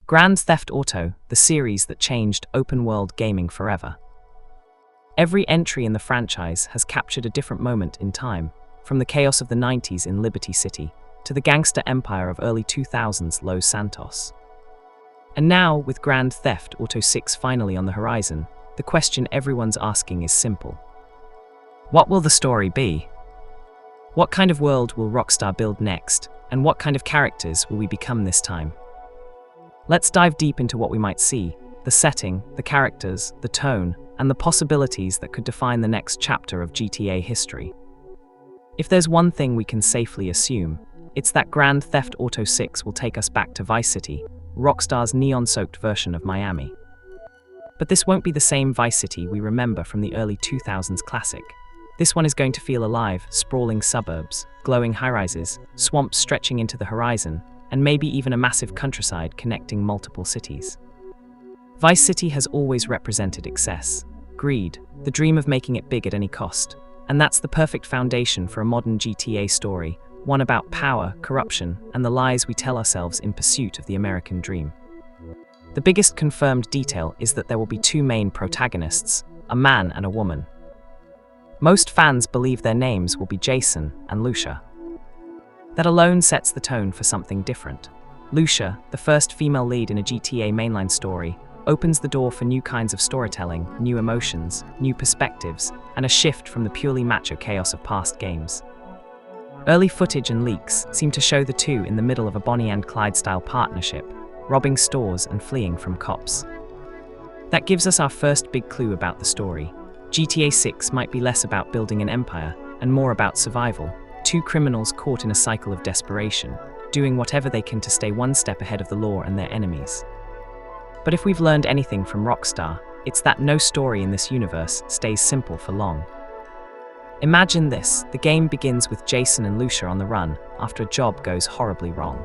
Grand Theft Auto, the series that changed open-world gaming forever. Every entry in the franchise has captured a different moment in time, from the chaos of the 90s in Liberty City to the gangster empire of early 2000s Los Santos. And now, with Grand Theft Auto 6 finally on the horizon, the question everyone's asking is simple. What will the story be? What kind of world will Rockstar build next, and what kind of characters will we become this time? Let's dive deep into what we might see, the setting, the characters, the tone, and the possibilities that could define the next chapter of GTA history. If there's one thing we can safely assume, it's that Grand Theft Auto 6 will take us back to Vice City, Rockstar's neon-soaked version of Miami. But this won't be the same Vice City we remember from the early 2000s classic. This one is going to feel alive, sprawling suburbs, glowing high-rises, swamps stretching into the horizon, and maybe even a massive countryside connecting multiple cities. Vice City has always represented excess, greed, the dream of making it big at any cost, and that's the perfect foundation for a modern GTA story, one about power, corruption, and the lies we tell ourselves in pursuit of the American dream. The biggest confirmed detail is that there will be two main protagonists, a man and a woman. Most fans believe their names will be Jason and Lucia. That alone sets the tone for something different. Lucia, the first female lead in a GTA mainline story, opens the door for new kinds of storytelling, new emotions, new perspectives, and a shift from the purely macho chaos of past games. Early footage and leaks seem to show the two in the middle of a Bonnie and Clyde-style partnership, robbing stores and fleeing from cops. That gives us our first big clue about the story. GTA 6 might be less about building an empire and more about survival. Two criminals caught in a cycle of desperation, doing whatever they can to stay one step ahead of the law and their enemies. But if we've learned anything from Rockstar, it's that no story in this universe stays simple for long. Imagine this: the game begins with Jason and Lucia on the run after a job goes horribly wrong.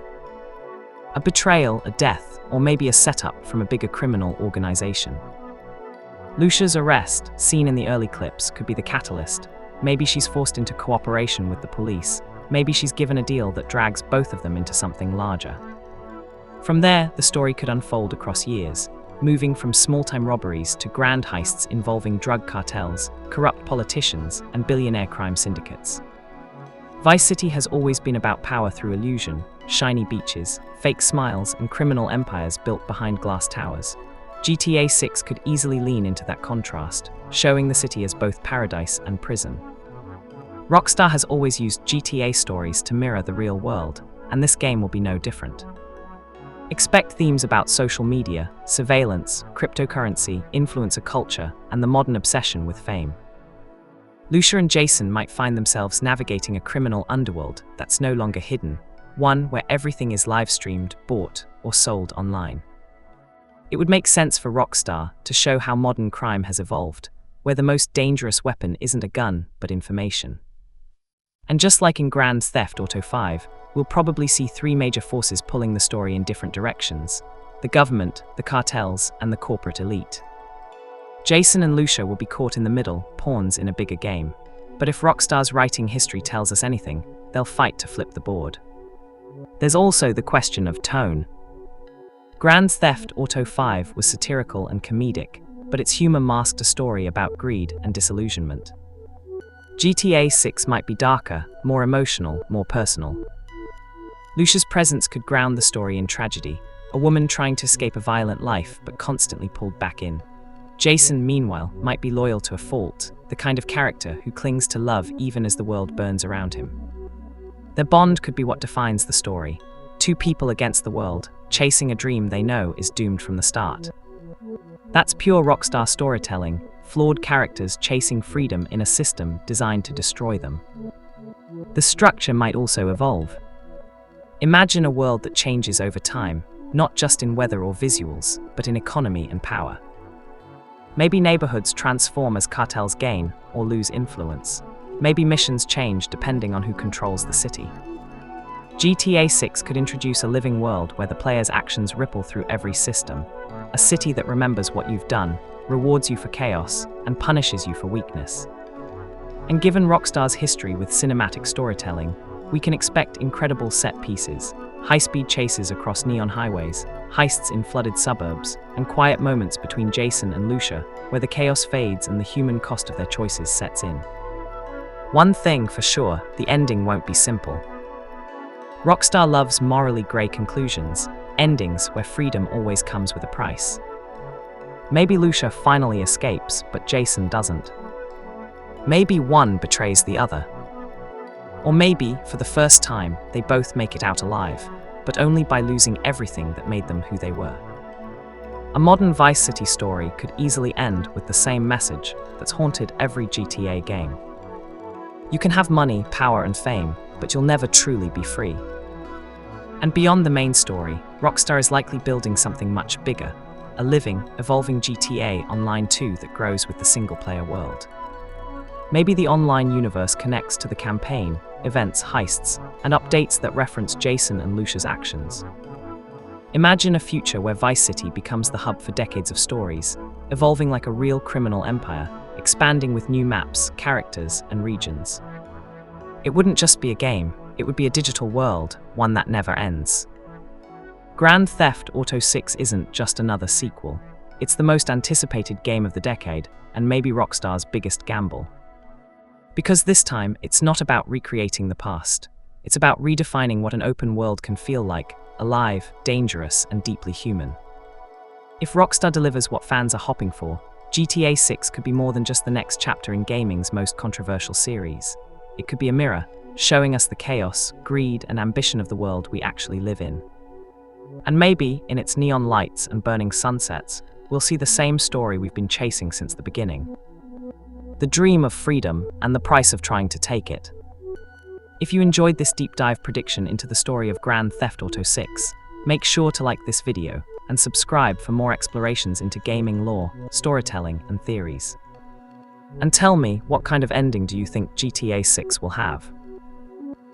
A betrayal, a death, or maybe a setup from a bigger criminal organization. Lucia's arrest, seen in the early clips, could be the catalyst. Maybe she's forced into cooperation with the police. Maybe she's given a deal that drags both of them into something larger. From there, the story could unfold across years, moving from small-time robberies to grand heists involving drug cartels, corrupt politicians, and billionaire crime syndicates. Vice City has always been about power through illusion, shiny beaches, fake smiles, and criminal empires built behind glass towers. GTA 6 could easily lean into that contrast, showing the city as both paradise and prison. Rockstar has always used GTA stories to mirror the real world, and this game will be no different. Expect themes about social media, surveillance, cryptocurrency, influencer culture, and the modern obsession with fame. Lucia and Jason might find themselves navigating a criminal underworld that's no longer hidden, one where everything is live-streamed, bought, or sold online. It would make sense for Rockstar to show how modern crime has evolved, where the most dangerous weapon isn't a gun, but information. And just like in Grand Theft Auto 5, we'll probably see three major forces pulling the story in different directions: the government, the cartels, and the corporate elite. Jason and Lucia will be caught in the middle, pawns in a bigger game. But if Rockstar's writing history tells us anything, they'll fight to flip the board. There's also the question of tone. Grand Theft Auto 5 was satirical and comedic, but its humor masked a story about greed and disillusionment. GTA 6 might be darker, more emotional, more personal. Lucia's presence could ground the story in tragedy, a woman trying to escape a violent life but constantly pulled back in. Jason, meanwhile, might be loyal to a fault, the kind of character who clings to love even as the world burns around him. Their bond could be what defines the story. Two people against the world, chasing a dream they know is doomed from the start. That's pure Rockstar storytelling, flawed characters chasing freedom in a system designed to destroy them. The structure might also evolve. Imagine a world that changes over time, not just in weather or visuals, but in economy and power. Maybe neighborhoods transform as cartels gain or lose influence. Maybe missions change depending on who controls the city. GTA 6 could introduce a living world where the player's actions ripple through every system, a city that remembers what you've done, rewards you for chaos, and punishes you for weakness. And given Rockstar's history with cinematic storytelling, we can expect incredible set pieces, high-speed chases across neon highways, heists in flooded suburbs, and quiet moments between Jason and Lucia, where the chaos fades and the human cost of their choices sets in. One thing for sure, the ending won't be simple. Rockstar loves morally grey conclusions, endings where freedom always comes with a price. Maybe Lucia finally escapes, but Jason doesn't. Maybe one betrays the other. Or maybe, for the first time, they both make it out alive, but only by losing everything that made them who they were. A modern Vice City story could easily end with the same message that's haunted every GTA game. You can have money, power, and fame, but you'll never truly be free. And beyond the main story, Rockstar is likely building something much bigger, a living, evolving GTA Online 2 that grows with the single-player world. Maybe the online universe connects to the campaign, events, heists, and updates that reference Jason and Lucia's actions. Imagine a future where Vice City becomes the hub for decades of stories, evolving like a real criminal empire, expanding with new maps, characters, and regions. It wouldn't just be a game, it would be a digital world, one that never ends. Grand Theft Auto 6 isn't just another sequel. It's the most anticipated game of the decade, and maybe Rockstar's biggest gamble. Because this time, it's not about recreating the past. It's about redefining what an open world can feel like, alive, dangerous, and deeply human. If Rockstar delivers what fans are hopping for, GTA 6 could be more than just the next chapter in gaming's most controversial series. It could be a mirror, showing us the chaos, greed, and ambition of the world we actually live in. And maybe, in its neon lights and burning sunsets, we'll see the same story we've been chasing since the beginning. The dream of freedom and the price of trying to take it. If you enjoyed this deep dive prediction into the story of Grand Theft Auto 6, make sure to like this video and subscribe for more explorations into gaming lore, storytelling, and theories. And tell me, what kind of ending do you think GTA 6 will have?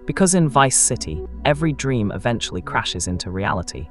Because in Vice City, every dream eventually crashes into reality.